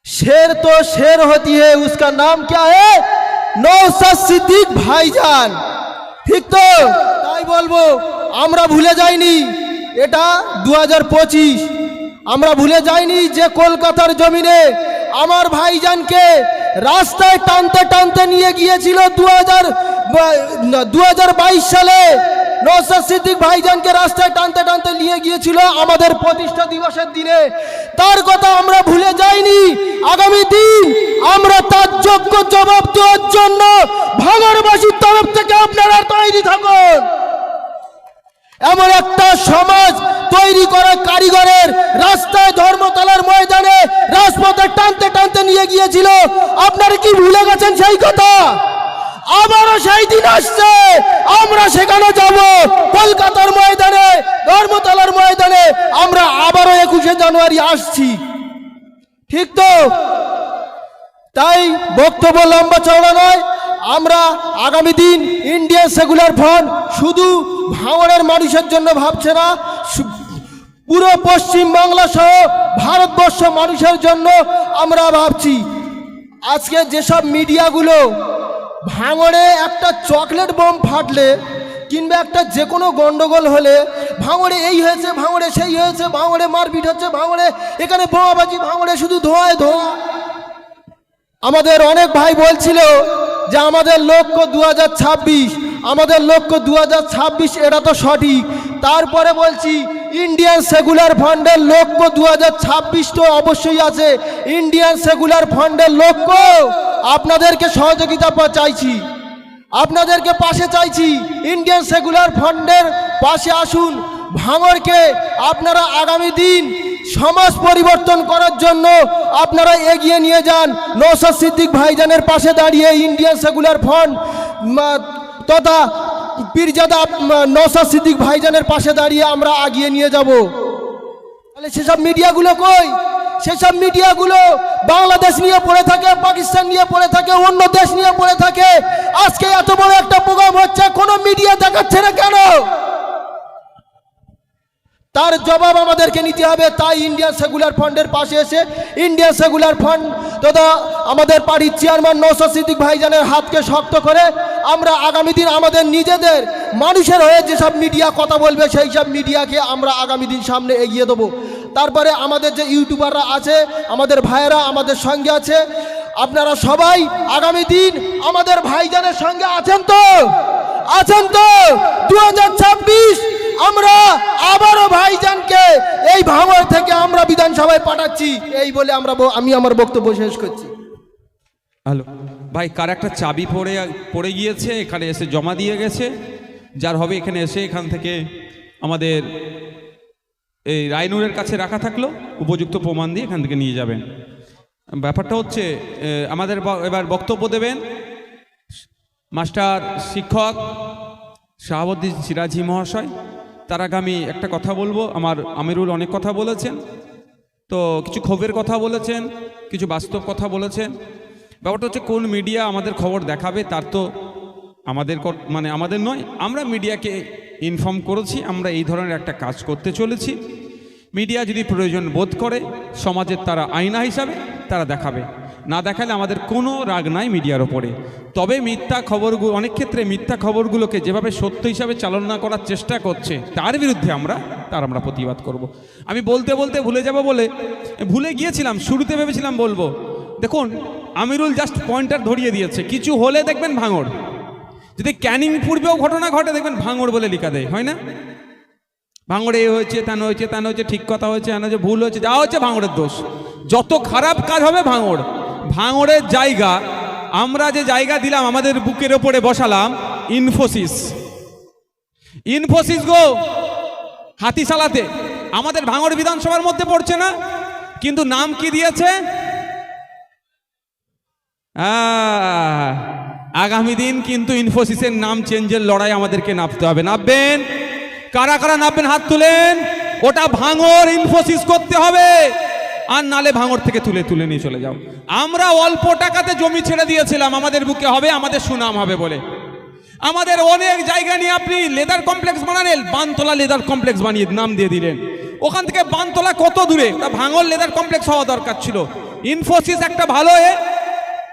शेर तो शेर होती है, उसका नाम क्या है? नौशाद सिद्दीक भाईजान। ঠিক তো? তাই বলবো আমরা ভুলে যাইনি, এটা 2025। আমরা ভুলে যাইনি যে কলকাতার জমিনে আমার ভাইজানকে রাস্তায় টানতে টানতে নিয়ে গিয়েছিল 2022 সালে। নওশাদ সিদ্দিক ভাইজানকে রাস্তায় টানতে টানতে নিয়ে গিয়েছিল আমাদের প্রতিষ্ঠা দিবসের দিনে। তার কথা আমরা ভুলে যাইনি। আগামী দিন আমরা তার যোগ্য জবাব দেওয়ার জন্য ভাঙড়বাসীর তরফ থেকে আপনারা তৈরি থাকুন। এমন একটা সমাজ তৈরি করা কারিগরের রাস্তায় ধর্মতলার ময়দানে রাজপথে টানতে টানতে নিয়ে গিয়েছিল। আপনারা কি ভুলে গেছেন সেই কথা? আবারও সেই দিন আসছে, আমরা সেখানে যাব। কলকাতার ময়দানে, ধর্মতলার ময়দানে আমরা আবারও 21শে জানুয়ারি আসছি। ঠিক তো? তাই বক্তব্য লম্বা চওড়া নয়। আমরা আগামী দিন ইন্ডিয়ান সেকুলার ফ্রন্ট শুধু ভাঙড়ের মানুষের জন্য ভাবছে না, পুরো পশ্চিম বাংলা সহ ভারতবর্ষ মানুষের জন্য আমরা ভাবছি। আজকে যেসব মিডিয়াগুলো ভাঙড়ে একটা চকলেট বোম ফাটলে কিংবা একটা যে কোনো গন্ডগোল হলে ভাঙড়ে এই হয়েছে, ভাঙড়ে সেই হয়েছে, ভাঙড়ে মারপিট হচ্ছে, ভাঙড়ে এখানে বোমাবাজি, ভাঙড়ে শুধু ধোঁয়ায় ধোঁয়া। আমাদের অনেক ভাই বলছিল যে আমাদের লক্ষ্য 2026, আমাদের লক্ষ্য 2026, এটা তো সঠিক। তারপরে বলছি ইন্ডিয়ান সেকুলার ফ্রন্টের লক্ষ্য 2026 তো অবশ্যই আছে। ইন্ডিয়ান সেকুলার ফ্রন্টের লক্ষ্য আপনাদেরকে সহযোগিতা চাইছি, আপনাদেরকে পাশে চাইছি। ইন্ডিয়ান সেকুলার ফ্রন্টের পাশে আসুন। ভাঙড়কে আপনারা আগামী দিন সমাজ পরিবর্তন করার জন্য আপনারা এগিয়ে নিয়ে যান। নওশাদ সিদ্দিক ভাইজানের পাশে দাঁড়িয়ে ইন্ডিয়ান সেকুলার ফ্রন্ট তথা পীরজাদা নওশাদ সিদ্দিক ভাইজানের পাশে দাঁড়িয়ে আমরা এগিয়ে নিয়ে যাব। তাহলে সেসব মিডিয়াগুলো কই? সেসব মিডিয়াগুলো বাংলাদেশ নিয়ে পড়ে থাকে, পাকিস্তান নিয়ে পড়ে থাকে, অন্য দেশ নিয়ে পড়ে থাকে। আজকে এত বড় একটা প্রোগ্রাম হচ্ছে, কোনো মিডিয়া দেখাচ্ছে না কেন? তার জবাব আমাদেরকে নিতে হবে। তাই ইন্ডিয়ান সেকুলার ফ্রন্টের পাশে এসে ইন্ডিয়ান সেকুলার ফ্রন্ট তথা আমাদের পার্টির চেয়ারম্যান নওশাদ সিদ্দিক ভাইজানের হাতকে শক্ত করে আমরা আগামী দিন আমাদের নিজেদের মানুষের হয়ে যেসব মিডিয়া কথা বলবে সেই সব মিডিয়াকে আমরা আগামী দিন সামনে এগিয়ে দেবো। তারপরে আমাদের যে ইউটিউবাররা আছে, আমাদের ভাইয়েরা আমাদের সঙ্গে আছে। আপনারা সবাই আগামী দিন আমাদের ভাইজানের সঙ্গে আছেন তো? আছেন তো? 2026 আমরা আবারও ভাইজানকে এই ভাঙড় থেকে আমরা বিধানসভায় পাঠাচ্ছি। এই বলে আমি আমার বক্তব্য শেষ করছি। হ্যালো ভাই, কার একটা চাবি পড়ে গিয়েছে, এখানে এসে জমা দিয়ে গেছে। যার হবে এখানে এসে এখান থেকে আমাদের এই রায়নুরের কাছে রাখা থাকলো, উপযুক্ত প্রমাণ দিয়ে এখান থেকে নিয়ে যাবেন। ব্যাপারটা হচ্ছে আমাদের এবার বক্তব্য দেবেন মাস্টার শিক্ষক শাহাবুদ্দিন সিরাজি মহাশয়। তার আগে আমি একটা কথা বলবো। আমার আমিরুল অনেক কথা বলেছেন, তো কিছু ক্ষোভের কথা বলেছেন, কিছু বাস্তব কথা বলেছেন। ব্যাপারটা হচ্ছে কোন মিডিয়া আমাদের খবর দেখাবে তার তো আমাদের নয়। আমরা মিডিয়াকে ইনফর্ম করেছি, আমরা এই ধরনের একটা কাজ করতে চলেছি। মিডিয়া যদি প্রয়োজন বোধ করে সমাজের তারা আয়না হিসাবে তারা দেখাবে, না দেখালে আমাদের কোনো রাগ নাই মিডিয়ার ওপরে। তবে মিথ্যা খবরগুলো, অনেক ক্ষেত্রে মিথ্যা খবরগুলোকে যেভাবে সত্য হিসাবে চালনা করার চেষ্টা করছে তার বিরুদ্ধে আমরা প্রতিবাদ করব। আমি বলতে বলতে ভুলে যাব বলে ভুলে গিয়েছিলাম, শুরুতে ভেবেছিলাম বলবো। দেখুন আমিরুল জাস্ট পয়েন্টার ধরিয়ে দিয়েছে। কিছু হলে দেখবেন ভাঙড়, যদি ক্যানিং পূর্বেও ঘটনা ঘটে দেখবেন ভাঙড় বলে লিখা দেয়, হয় না? ভাঙড়ে এ হয়েছে, তেন হয়েছে, তেন হয়েছে, ঠিক কথা হয়েছে, এন হয়েছে, ভুল হয়েছে, যা হচ্ছে ভাঙড়ের দোষ। যত খারাপ কাজ হবে ভাঙড়ের জায়গা, আমরা যে জায়গা দিলাম আমাদের বুকের ওপরে বসালাম ইনফোসিস গো হাতিশালাতে, আমাদের ভাঙড় বিধানসভার মধ্যে পড়ছে না, কিন্তু নাম কি দিয়েছে? আগামী দিন কিন্তু ইনফোসিসের নাম চেঞ্জের লড়াই আমাদেরকে নামতে হবে। নামবেন? কারা কারা নামবেন হাত তুলেন। ওটা ভাঙড় ইনফোসিস করতে হবে, আর নালে ভাঙড় থেকে তুলে নিয়ে চলে যাও। আমরা অল্প টাকাতে জমি ছেড়ে দিয়েছিলাম, আমাদের বুকে হবে, আমাদের সুনাম হবে বলে। আমাদের অনেক জায়গা নিয়ে আপনি লেদার কমপ্লেক্স বানালেন, বানতলা লেদার কমপ্লেক্স বানিয়ে নাম দিয়ে দিলেন। ওখান থেকে বানতলা কত দূরে? ভাঙড় লেদার কমপ্লেক্স হওয়া দরকার ছিল। ইনফোসিস একটা ভালো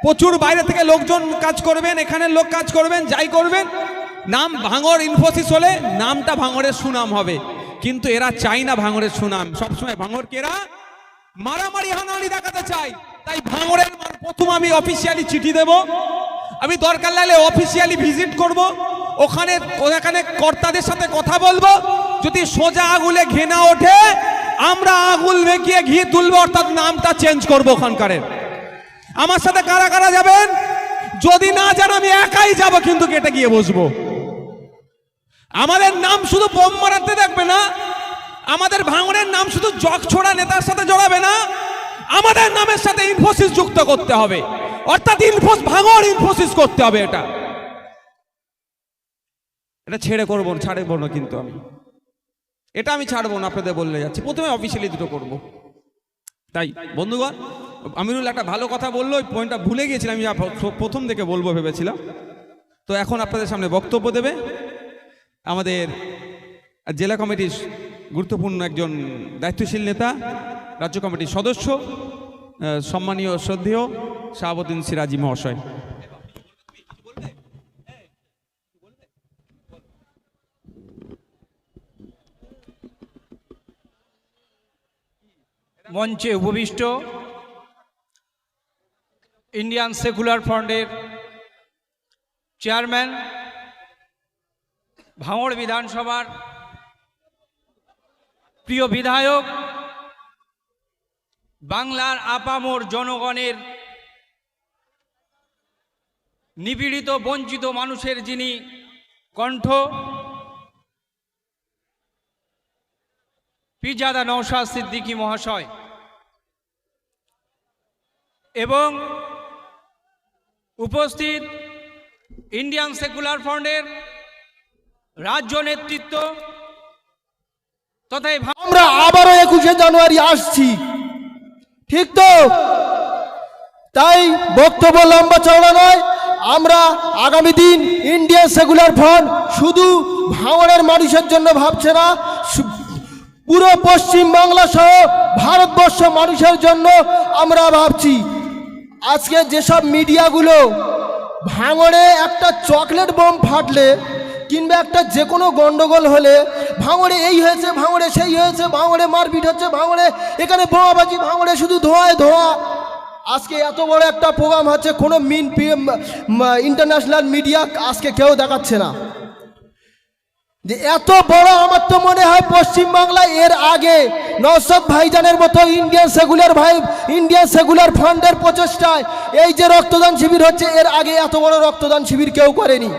প্রচুর বাইরে থেকে লোকজন কাজ করবেন, এখানের লোক কাজ করবেন, যাই করবেন, নাম ভাঙড় ইনফোসিস হলে নামটা ভাঙড়ের সুনাম হবে। কিন্তু এরা চাই না ভাঙড়ের সুনাম, সবসময় ভাঙড়কে এরা মারামারি হানাহানি দেখাতে চাই। তাই ভাঙড়ের প্রথম আমি অফিসিয়ালি চিঠি দেব, আমি দরকার লাগলে অফিসিয়ালি ভিজিট করব, ওখানে কর্তাদের সাথে কথা বলবো। যদি সোজা আঙুলে ঘেনা ওঠে আমরা আঙুল বেঁকিয়ে ঘি তুলবো, অর্থাৎ নামটা চেঞ্জ করবো ওখানকারের। আমার সাথে কারা কারা যাবেন? যদি না যান আমি একাই যাব, কিন্তু গেটে গিয়ে বসবো। আমাদের নাম শুধু বোম মারাতে দেখবে না, আমাদের ভাঙড়ের নাম শুধু জগ ছোড়া নেতার সাথে জড়াবে না, আমাদের নামের সাথে ইনফোসিস যুক্ত করতে হবে, অর্থাৎ ভাঙড় ইনফোসিস করতে হবে। এটা ছেড়ে করবো, ছাড়বো না, কিন্তু আমি ছাড়বো না, আপনাদের বললে যাচ্ছি। প্রথমে অফিসিয়ালি দুটো করব। তাই বন্ধুগণ, আমিরুল একটা ভালো কথা বললো, ওই পয়েন্টটা ভুলে গিয়েছিলাম, আমি প্রথম থেকে বলবো ভেবেছিলাম। তো এখন আপনাদের সামনে বক্তব্য দেবে আমাদের জেলা কমিটির গুরুত্বপূর্ণ একজন দায়িত্বশীল নেতা, রাজ্য কমিটির সদস্য, সম্মানীয় শ্রদ্ধেয় শাহাবুদ্দিন সিরাজি মহাশয়। মঞ্চে উপবিষ্ট ইন্ডিয়ান সেকুলার ফ্রন্টের চেয়ারম্যান, ভাঙড় বিধানসভার প্রিয় বিধায়ক, বাংলার আপামর জনগণের নিপীড়িত বঞ্চিত মানুষের যিনি কণ্ঠ, পীরজাদা নওশাদ সিদ্দিকী মহাশয়, এবং উপস্থিত ইন্ডিয়ান সেকুলার ফ্রন্টের রাজ্য নেতৃত্ব তথা আমরা আবারও 21শে জানুয়ারি আসছি, ঠিক তো? তাই বক্তব্য লম্বা চওড়া নয়, আমরা আগামী দিন ইন্ডিয়ান সেকুলার ফ্রন্ট শুধু ভাঙড়ের মানুষের জন্য ভাবছে না, পুরো পশ্চিম বাংলা সহ ভারতবর্ষ মানুষের জন্য আমরা ভাবছি। আজকে যেসব মিডিয়াগুলো ভাঙড়ে একটা চকলেট বোম ফাটলে কিংবা একটা যে কোনো গন্ডগোল হলে ভাঙড়ে এই হয়েছে, ভাঙড়ে সেই হয়েছে, ভাঙড়ে মারপিট হচ্ছে, ভাঙড়ে এখানে বোমাবাজি, ভাঙড়ে শুধু ধোঁয়ায় ধোঁয়া। আজকে এত বড় একটা প্রোগ্রাম হচ্ছে, কোনো ইন্টারন্যাশনাল মিডিয়া আজকে কেউ দেখাচ্ছে না। যে এত বড়, আমার তো মনে হয় পশ্চিমবাংলায় এর আগে নওশাদ ভাইজানের মতো ইন্ডিয়ান সেকুলার ফ্রন্টের প্রচেষ্টায় এই যে রক্তদান শিবির হচ্ছে, এর আগে এত বড় রক্তদান শিবির কেউ করেনি।